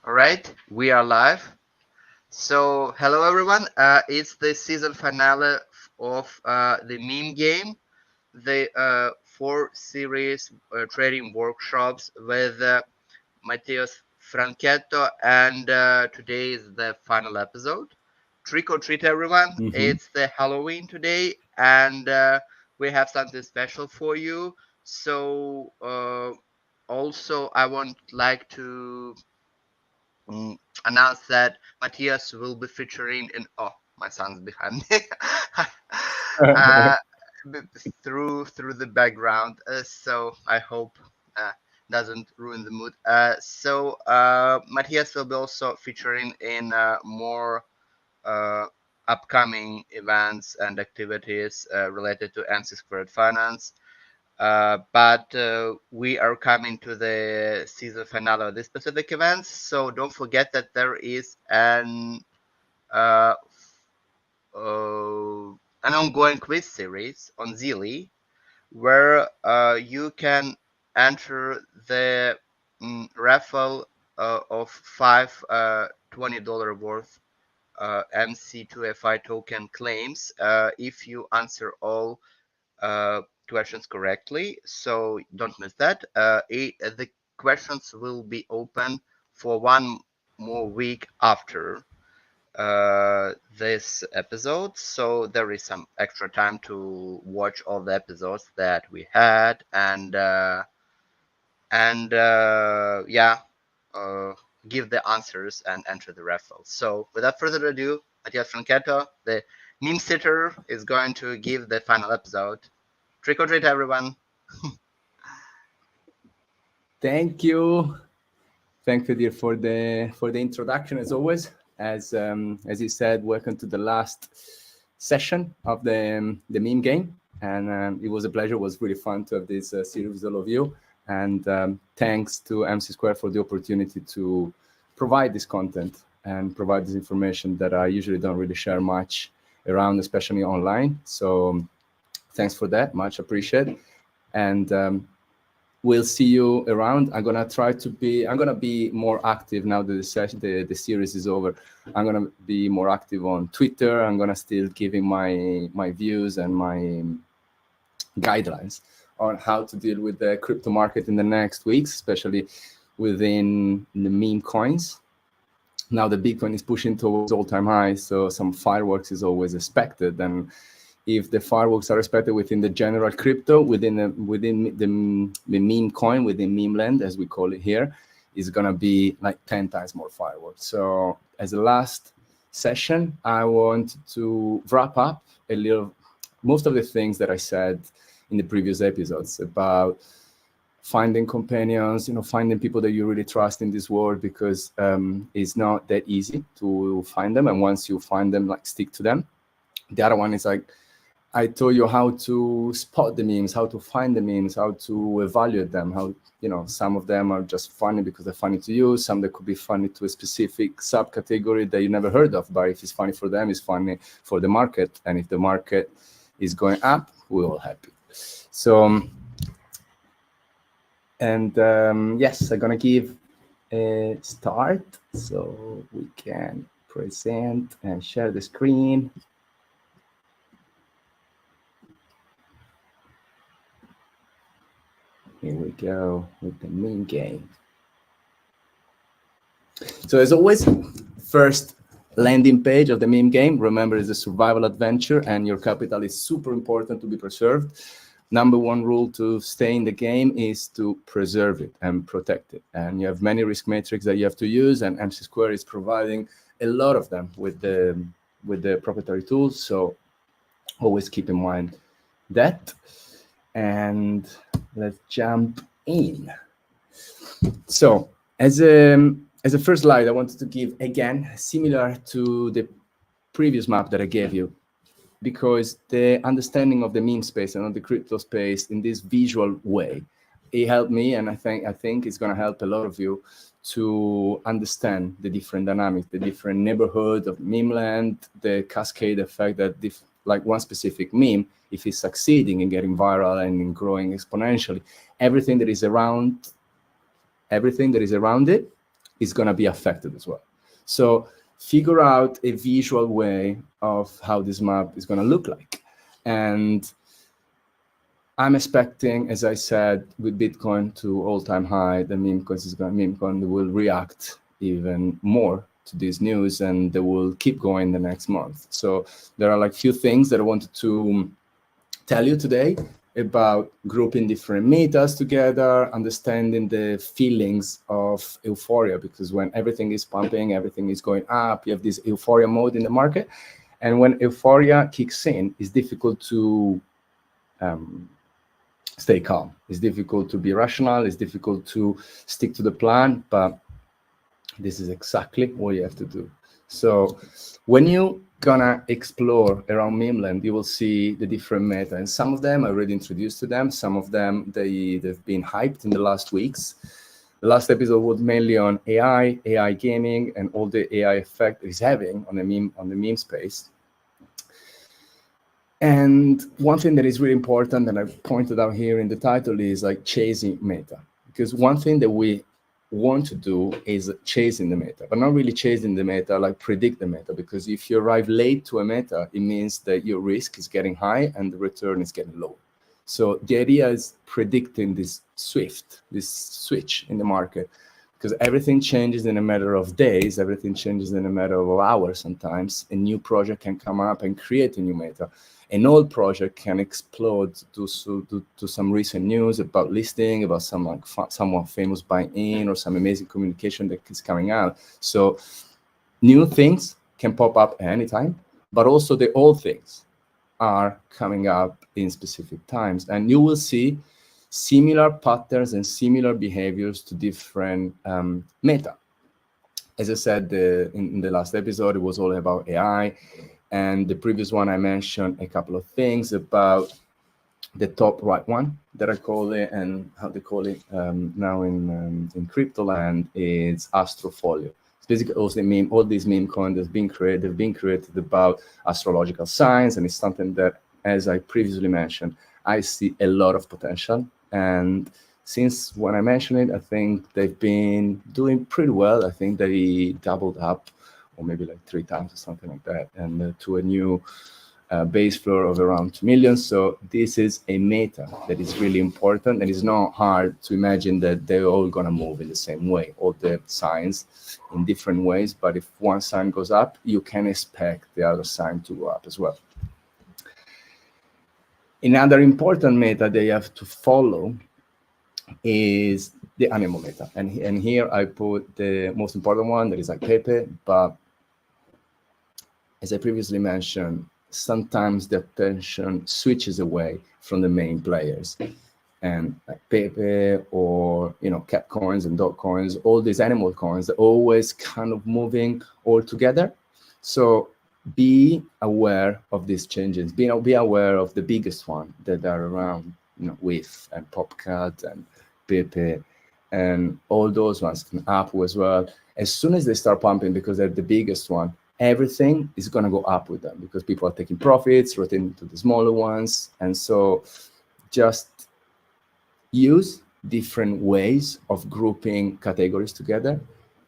All right, we are live. So, hello everyone. It's the season finale of the meme game, the four series trading workshops with Matthias Franchetto, and today is the final episode. Trick or treat, everyone! Mm-hmm. It's the Halloween today, and we have something special for you. So, also, I would like to announced that Matthias will be featuring in. Oh, my son's behind me. uh, through the background. So I hope uh, doesn't ruin the mood. Matthias will be also featuring in more uh, upcoming events and activities related to NC Squared Finance. But we are coming to the season finale of this specific event, so don't forget that there is uh, an ongoing quiz series on Zili where you can enter the raffle of five $20 worth MC2FI token claims if you answer all uh, questions correctly. So don't miss that. The questions will be open for one more week after this episode. So there is some extra time to watch all the episodes that we had and yeah, uh, give the answers and enter the raffle. So without further ado, Matias Franchetto, the meme sitter, is going to give the final episode. Trick or treat, everyone. Thank you. Thank you, dear, for the introduction. As always, as you said, welcome to the last session of the meme game, and it was a pleasure. It was really fun to have this series with all of you, and thanks to MC Square for the opportunity to provide this content and provide this information that I usually don't really share much around, especially online. So thanks for that, much appreciated, and we'll see you around. I'm gonna be more active now that the series is over. I'm gonna be more active on Twitter. I'm gonna still giving my views and my guidelines on how to deal with the crypto market in the next weeks, especially within the meme coins. Now the Bitcoin is pushing towards all-time highs, so some fireworks is always expected. And if the fireworks are expected within the general crypto, within the meme coin, within meme land, as we call it here, is gonna be like 10 times more fireworks. So as a last session, I want to wrap up a little, most of the things that I said in the previous episodes about finding companions, finding people that you really trust in this world, because it's not that easy to find them. And once you find them, like, stick to them. The other one is like, I told you how to spot the memes, how to find the memes, how to evaluate them, how, some of them are just funny because they're funny to you. Some that could be funny to a specific subcategory that you never heard of. But if it's funny for them, it's funny for the market. And if the market is going up, we're all happy. So, yes, I'm going to give a start so we can present and share the screen. Here we go with the meme game. So as always, first landing page of the meme game, remember, it's a survival adventure and your capital is super important to be preserved. Number one rule to stay in the game is to preserve it and protect it. And you have many risk metrics that you have to use, and MC Square is providing a lot of them with the proprietary tools. So always keep in mind that. And let's jump in. So as a first slide, I wanted to give, again, similar to the previous map that I gave you, because the understanding of the meme space and of the crypto space in this visual way, it helped me, and I think it's going to help a lot of you to understand the different dynamics, the different neighborhood of meme land, the cascade effect that like one specific meme, if it's succeeding in getting viral and in growing exponentially, everything that is around it is going to be affected as well. So figure out a visual way of how this map is going to look like. And I'm expecting, as I said, with Bitcoin to all-time high, the meme coin will react even more to this news, and they will keep going the next month. So there are like few things that I wanted to tell you today about grouping different metas together, understanding the feelings of euphoria, because when everything is pumping, everything is going up, you have this euphoria mode in the market. And when euphoria kicks in, it's difficult to stay calm. It's difficult to be rational. It's difficult to stick to the plan, but this is exactly what you have to do. So when you gonna explore around Memeland, you will see the different meta, and some of them I already introduced to them. Some of them they've been hyped in the last weeks. The last episode was mainly on AI gaming, and all the AI effect it's having on the meme space. And one thing that is really important, and I pointed out here in the title, is like chasing meta, because one thing that we want to do is chasing the meta, but not really chasing the meta, like predict the meta, because if you arrive late to a meta, it means that your risk is getting high and the return is getting low. So the idea is predicting this switch in the market, because everything changes in a matter of days, everything changes in a matter of hours. Sometimes a new project can come up and create a new meta. An old project can explode to some recent news about listing, about someone famous buying in, or some amazing communication that is coming out. So new things can pop up anytime, but also the old things are coming up in specific times. And you will see similar patterns and similar behaviors to different meta. As I said in the last episode, it was all about AI. And the previous one, I mentioned a couple of things about the top right one that I call it, and how they call it now in crypto land is Astrofolio. It's basically also all these meme coins have been created about astrological signs, and it's something that, as I previously mentioned, I see a lot of potential. And since when I mentioned it, I think they've been doing pretty well. I think they doubled up, or maybe like 3 times or something like that, and to a new base floor of around 2 million. So this is a meta that is really important, and it's not hard to imagine that they're all gonna move in the same way, all the signs in different ways. But if one sign goes up, you can expect the other sign to go up as well. Another important meta they have to follow is the animal meta. And here I put the most important one, that is like Pepe, but as I previously mentioned, sometimes the attention switches away from the main players. And like Pepe, or cat coins and dog coins, all these animal coins, they're always kind of moving all together. So be aware of these changes. Be aware of the biggest one that are around, WIF and PopCat and Pepe and all those ones, and Apple as well. As soon as they start pumping, because they're the biggest one, everything is going to go up with them, because people are taking profits, rotating to the smaller ones. And so just use different ways of grouping categories together.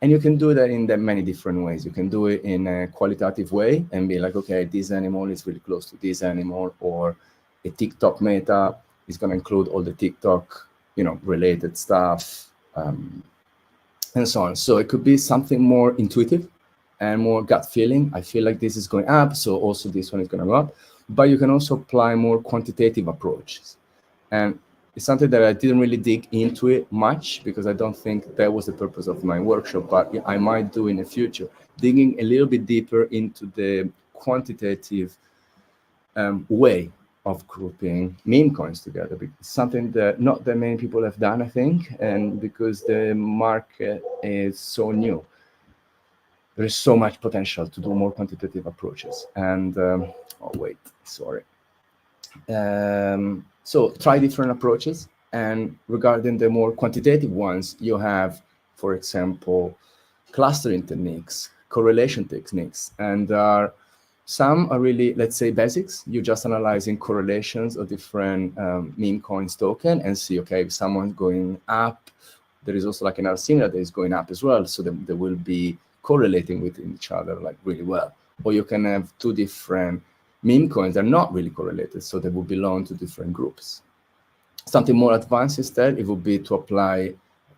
And you can do that in many different ways. You can do it in a qualitative way and be like, okay, this animal is really close to this animal, or a TikTok meta is going to include all the TikTok, related stuff, and so on. So it could be something more intuitive and more gut feeling. I feel like this is going up, so also this one is going to go up. But you can also apply more quantitative approaches. And it's something that I didn't really dig into it much, because I don't think that was the purpose of my workshop, but I might do in the future, digging a little bit deeper into the quantitative way of grouping meme coins together. It's something that not that many people have done, I think, and because the market is so new, there is so much potential to do more quantitative approaches. And so try different approaches. And regarding the more quantitative ones, you have, for example, clustering techniques, correlation techniques, and some are really, let's say, basics. You're just analyzing correlations of different meme coins token and see, okay, if someone's going up there is also like another similar that is going up as well. So they will be correlating with each other like really well. Or you can have two different meme coins that are not really correlated, so they will belong to different groups. Something more advanced instead, it would be to apply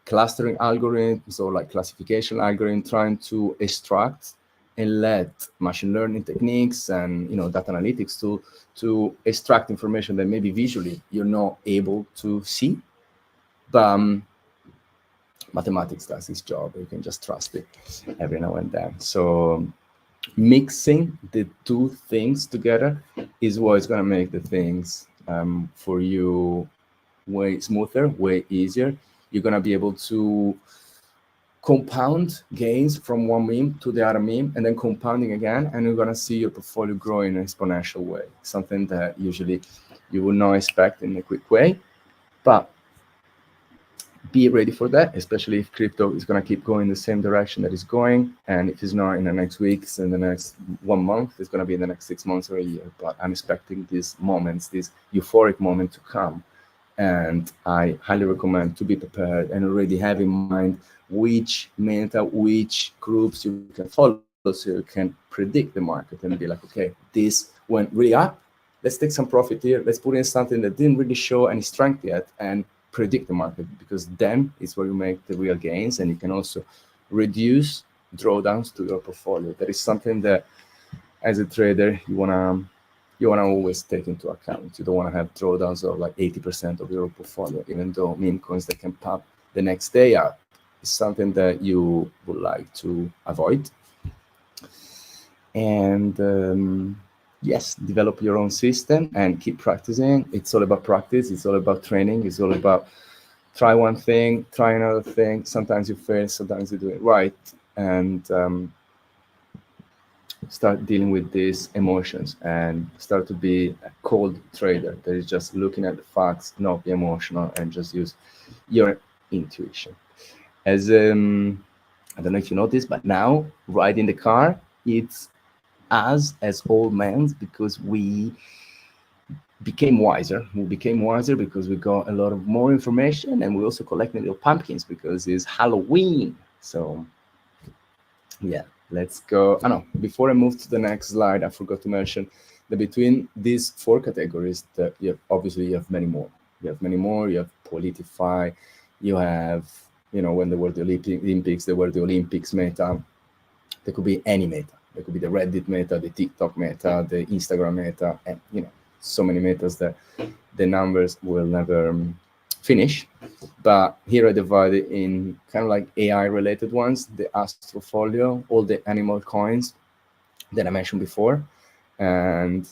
clustering algorithms or like classification algorithm, trying to extract and let machine learning techniques and data analytics to extract information that maybe visually you're not able to see, but mathematics does its job. You can just trust it every now and then. So mixing the two things together is what's going to make the things for you way smoother, way easier. You're going to be able to compound gains from one meme to the other meme, and then compounding again, and you're going to see your portfolio grow in an exponential way, something that usually you would not expect in a quick way. But be ready for that, especially if crypto is going to keep going the same direction that it's going. And if it's not in the next weeks, in the next 1 month, it's going to be in the next 6 months or a year. But I'm expecting these moments, this euphoric moment to come. And I highly recommend to be prepared and already have in mind which meta, which groups you can follow, so you can predict the market and be like, okay, this went really up. Let's take some profit here. Let's put in something that didn't really show any strength yet and predict the market, because then it's where you make the real gains, and you can also reduce drawdowns to your portfolio. That is something that as a trader you wanna always take into account. You don't want to have drawdowns of like 80% of your portfolio, even though meme coins that can pop the next day up is something that you would like to avoid. And yes, develop your own system and keep practicing. It's all about practice. It's all about training. It's all about try one thing, try another thing. Sometimes you fail, sometimes you do it right. And start dealing with these emotions and start to be a cold trader that is just looking at the facts, not be emotional, and just use your intuition. As I don't know if you noticed, but now riding the car, it's us as old men, because we became wiser. We became wiser because we got a lot of more information, and we also collected little pumpkins because it's Halloween. So yeah, let's go. Oh no, before I move to the next slide, I forgot to mention that between these 4 categories, that you have many more. You have many more. You have Politify. You have, when there were the Olympics, there were the Olympics meta. There could be any meta. There could be the Reddit meta, the TikTok meta, the Instagram meta, and so many metas that the numbers will never finish. But here I divide it in kind of like AI related ones, the Astrofolio, all the animal coins that I mentioned before. And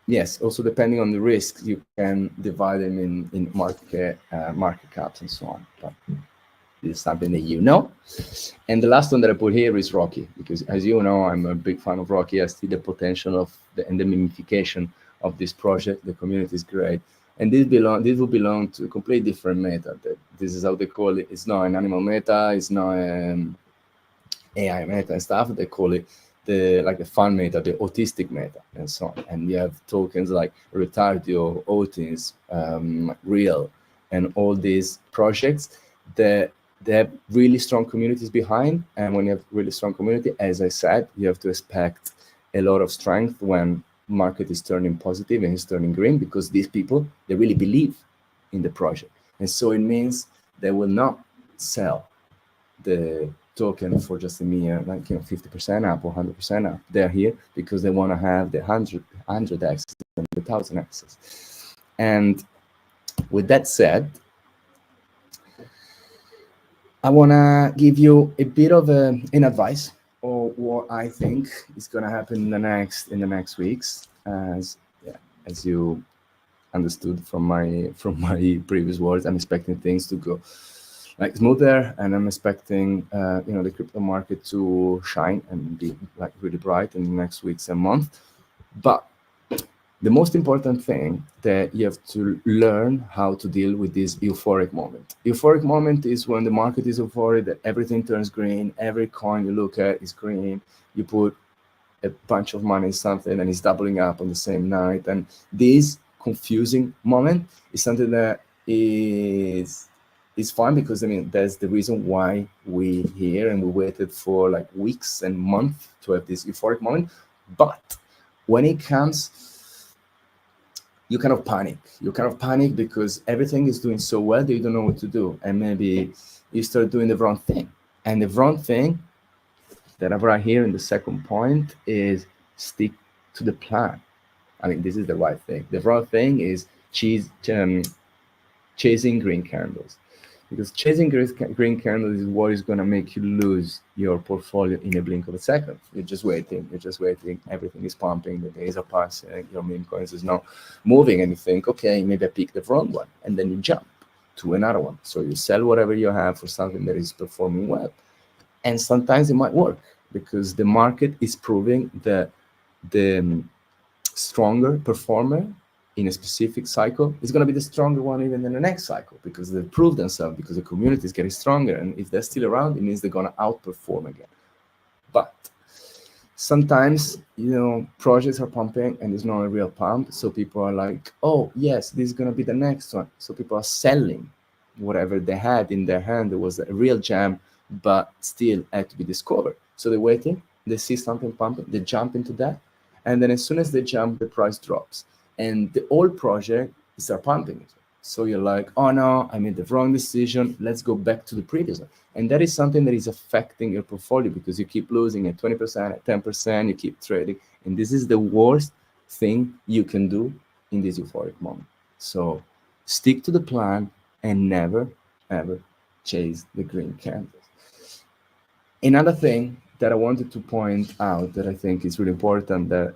yes, also depending on the risks, you can divide them in market caps and so on. But this is something that And the last one that I put here is Rocky, because as you know, I'm a big fan of Rocky. I see the potential of the mimification of this project. The community is great. And this will belong to a completely different meta. This is how they call it. It's not an animal meta. It's not an AI meta and stuff. They call it the fun meta, the autistic meta, and so on. And you have tokens like Retardio, Otins, Real, and all these projects that they have really strong communities behind. And when you have really strong community, as I said, you have to expect a lot of strength when market is turning positive and is turning green, because these people, they really believe in the project. And so it means they will not sell the token for just a mere 50% up or 100% up. They're here because they want to have the 100x and the 1000x. And with that said, I want to give you a bit of an advice or what I think is going to happen in the next weeks. As you understood from my previous words, I'm expecting things to go like smoother, and I'm expecting the crypto market to shine and be like really bright in the next weeks and months. But the most important thing that you have to learn how to deal with this euphoric moment. Euphoric moment is when the market is euphoric, that everything turns green, every coin you look at is green, you put a bunch of money in something and it's doubling up on the same night. And this confusing moment is something that is fun, because I mean that's the reason why we here, and we waited for like weeks and months to have this euphoric moment. But when it comes, you kind of panic. You kind of panic because everything is doing so well that you don't know what to do, and maybe you start doing the wrong thing. And the wrong thing that I brought here in the second point is stick to the plan. I mean, this is the right thing. The wrong thing is chasing green candles, because chasing green candles is what is going to make you lose your portfolio in a blink of a second. You're just waiting, everything is pumping, the days are passing, your meme coins is not moving, and you think, okay, maybe I picked the wrong one, and then you jump to another one. So you sell whatever you have for something that is performing well, and sometimes it might work because the market is proving that the stronger performer in a specific cycle is going to be the stronger one even in the next cycle, because they prove themselves, because the community is getting stronger, and if they're still around, it means they're going to outperform again. But sometimes, projects are pumping and it's not a real pump, so people are like, oh yes, this is going to be the next one, so people are selling whatever they had in their hand that was a real gem but still had to be discovered. So they're waiting, they see something pumping, they jump into that, and then as soon as they jump, the price drops, and the old project start pumping it. So you're like, oh no, I made the wrong decision, let's go back to the previous one. And that is something that is affecting your portfolio, because you keep losing at 20%, at 10%, you keep trading. And this is the worst thing you can do in this euphoric moment. So stick to the plan and never, ever chase the green candles. Another thing that I wanted to point out that I think is really important, that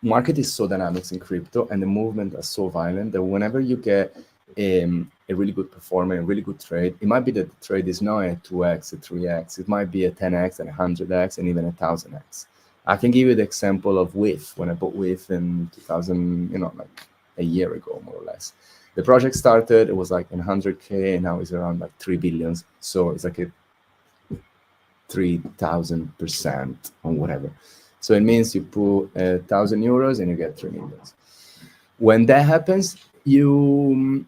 market is so dynamic in crypto, and the movement is so violent, that whenever you get a really good performer, a really good trade, it might be that the trade is not at 2x, at 3x, it might be a 10x and 100x and even 1000x. I can give you the example of WIF. When I bought WIF in 2000, like a year ago, more or less. The project started, it was like 100K, and now it's around like 3 billions. So it's like a 3000% on whatever. So it means you put 1,000 euros and you get 3 million. When that happens, you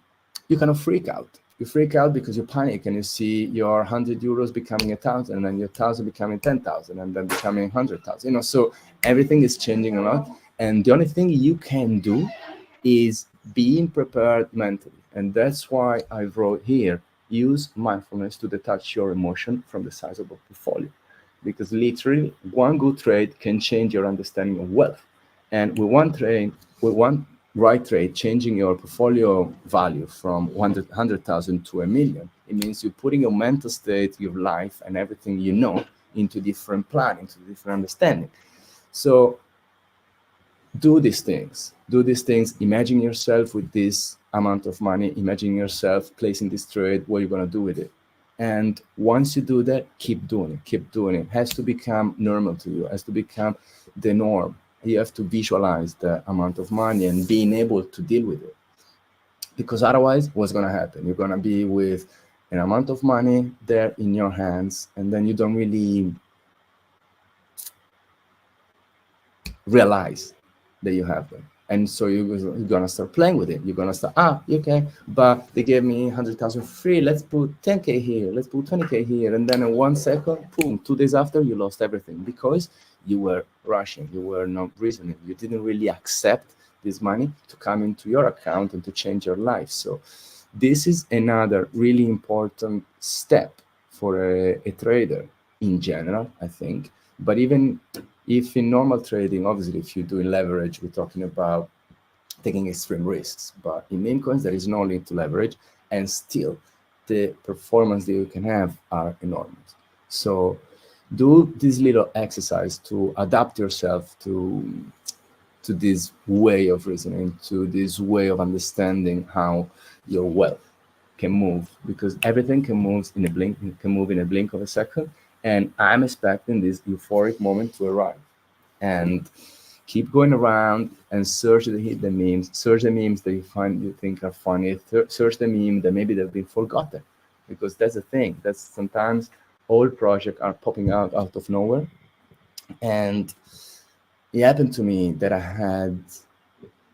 kind of freak out. You freak out because you panic, and you see your 100 euros becoming 1,000, and then your 1,000 becoming 10,000, and then becoming 100,000. So everything is changing a lot, and the only thing you can do is being prepared mentally. And that's why I wrote here, use mindfulness to detach your emotion from the size of a portfolio, because literally one good trade can change your understanding of wealth. And with one right trade, changing your portfolio value from 100,000 to 1,000,000, it means you're putting your mental state, your life, and everything into different planning, into different understanding. So do these things. Imagine yourself with this amount of money. Imagine yourself placing this trade. What you're going to do with it. And once you do that, keep doing it. It has to become normal to you. It has to become the norm. You have to visualize the amount of money and being able to deal with it. Because otherwise, what's going to happen? You're going to be with an amount of money there in your hands, and then you don't really realize that you have them. And so you're gonna start playing with it. You're gonna start, okay, but they gave me 100,000 free. Let's put 10K here. Let's put 20K here. And then in 1 second, boom, 2 days after, you lost everything because you were rushing. You were not reasoning. You didn't really accept this money to come into your account and to change your life. So this is another really important step for a trader in general, I think. But even if in normal trading, obviously, if you're doing leverage, we're talking about taking extreme risks. But in meme coins, there is no link to leverage, and still the performance that you can have are enormous. So do this little exercise to adapt yourself to this way of reasoning, to this way of understanding how your wealth can move, because everything can move in a blink of a second. And I'm expecting this euphoric moment to arrive. And keep going around and search the hidden memes. Search the memes that you think are funny. Search the meme that maybe they've been forgotten, because that's the thing. That's sometimes old projects are popping out of nowhere. And it happened to me that I had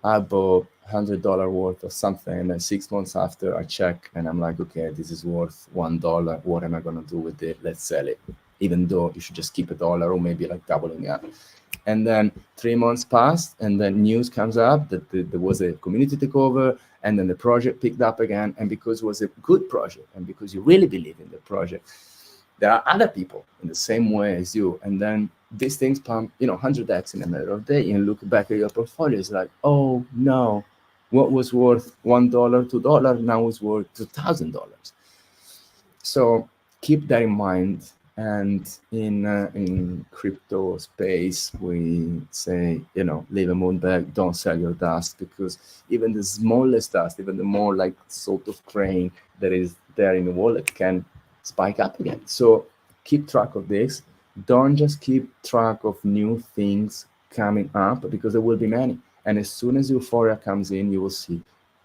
I bought $100 worth of something, and then 6 months after I check and I'm like, okay, this is worth $1. What am I gonna do with it? Let's sell it. Even though you should just keep $1 or maybe like doubling up. And then 3 months passed, and then news comes up that there was a community takeover, and then the project picked up again. And because it was a good project, and because you really believe in the project, there are other people in the same way as you. And then these things pump, 100x in a matter of day. And look back at your portfolio, it's like, oh no, what was worth $1, $2 now is worth $2,000. So keep that in mind. And in crypto space, we say, leave a moon bag, don't sell your dust, because even the smallest dust, even the more like sort of grain that is there in the wallet can spike up again. So keep track of this. Don't just keep track of new things coming up, because there will be many. And as soon as euphoria comes in, you will see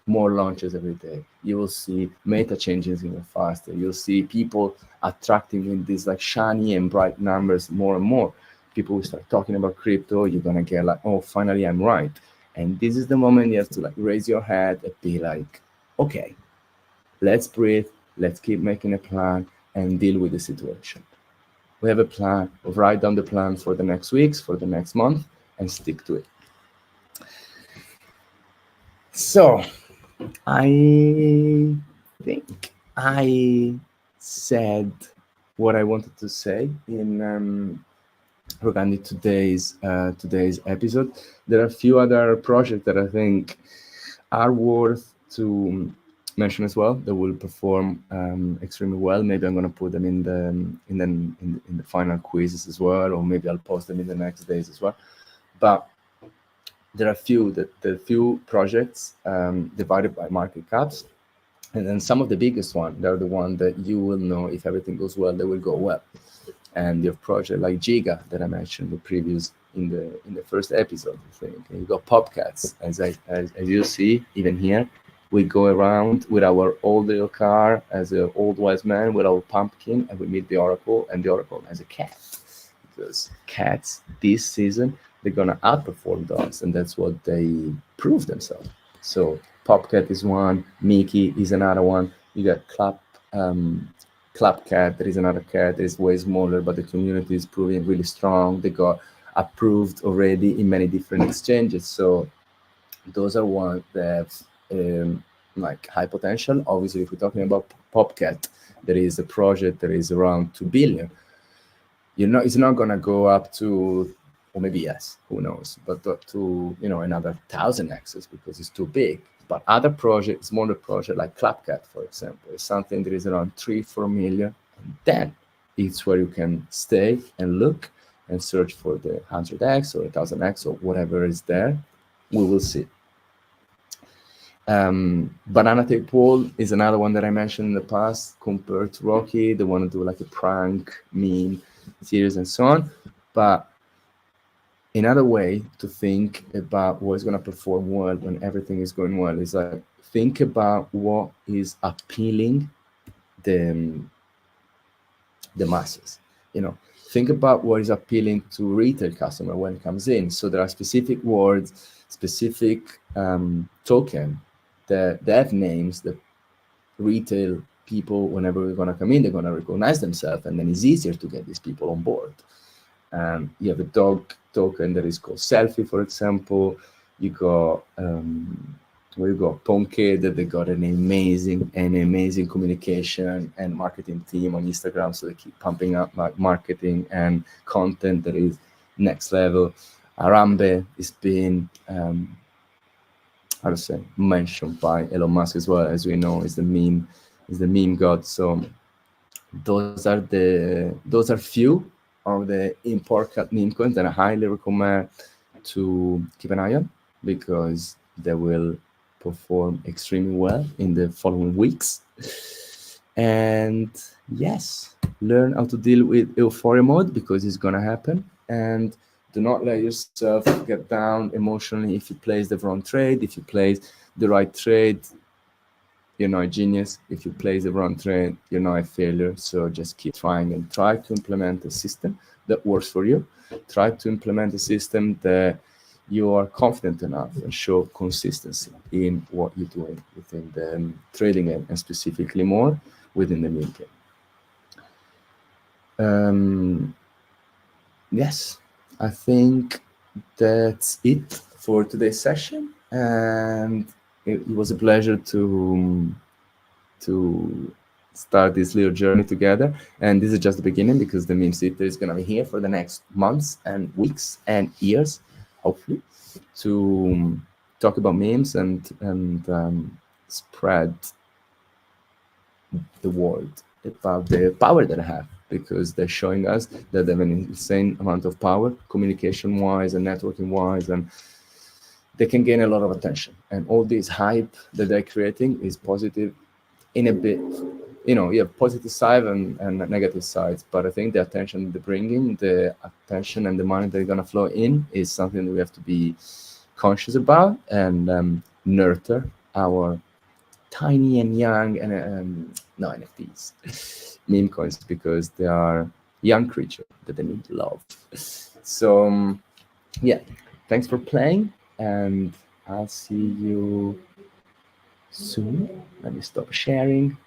more launches every day. You will see meta changes even faster. You'll see people attracting in these like shiny and bright numbers more and more. People will start talking about crypto. You're gonna get like, oh, finally I'm right. And this is the moment you have to like raise your head and be like, okay, let's breathe. Let's keep making a plan and deal with the situation. We have a plan. Write down the plan for the next weeks, for the next month, and stick to it. So I think I said what I wanted to say in regarding today's episode. There are a few other projects that I think are worth to mention as well that will perform extremely well. Maybe I'm going to put them in the final quizzes as well, or maybe I'll post them in the next days as well. But there are few projects divided by market caps, and then some of the biggest ones, they're the one that you will know if everything goes well, they will go well. And your project like Giga that I mentioned in the first episode, I think. And you got Popcats, as you see, even here, we go around with our old little car as an old wise man with our pumpkin, and we meet the Oracle, and the Oracle has a cat. Because cats this season, they're gonna outperform dogs, and that's what they prove themselves. So Popcat is one, Mickey is another one. You got Clapcat, there is another cat that is way smaller, but the community is proving really strong. They got approved already in many different exchanges. So those are ones that have like high potential. Obviously, if we're talking about Popcat, there is a project that is around 2 billion. It's not gonna go up to, or maybe yes, who knows, but to another 1,000x because it's too big. But other projects, smaller project like Clapcat, for example, is something that is around 3-4 million, and then it's where you can stay and look and search for the 100x or 1,000x or whatever is there. We will see. Banana Tape Wall is another one that I mentioned in the past. Compared to Rocky, they want to do like a prank meme series and so on. But another way to think about what's going to perform well when everything is going well is like think about what is appealing the masses. Think about what is appealing to retail customer when it comes in. So there are specific words, specific token that they have names that retail people, whenever we're going to come in, they're going to recognize themselves, and then it's easier to get these people on board. You have a dog token that is called Selfie, for example. You got Ponke, that they got an amazing communication and marketing team on Instagram, so they keep pumping up marketing and content that is next level. Arambe is being mentioned by Elon Musk as well, as we know, is the meme god. So those are few of the important meme coins that I highly recommend to keep an eye on, because they will perform extremely well in the following weeks. And yes, learn how to deal with euphoria mode, because it's gonna happen. And do not let yourself get down emotionally if you place the wrong trade. If you place the right trade, you're not a genius. If you place the wrong trade, you're not a failure. So just keep trying and try to implement a system that works for you. Try to implement a system that you are confident enough and show consistency in what you're doing within the trading and specifically more within the meme game. Yes, I think that's it for today's session, and it was a pleasure to start this little journey together. And this is just the beginning, because the meme CET is going to be here for the next months and weeks and years, hopefully, to talk about memes and spread the word about the power that I have, because they're showing us that they have an insane amount of power, communication wise and networking wise, and they can gain a lot of attention. And all this hype that they're creating is positive in a bit. You have positive side and negative sides, but I think the attention they're bringing, the attention and the money they're going to flow in, is something that we have to be conscious about and nurture our tiny and young and no NFTs, meme coins, because they are young creatures that they need love. So yeah, thanks for playing, and I'll see you soon. Let me stop sharing.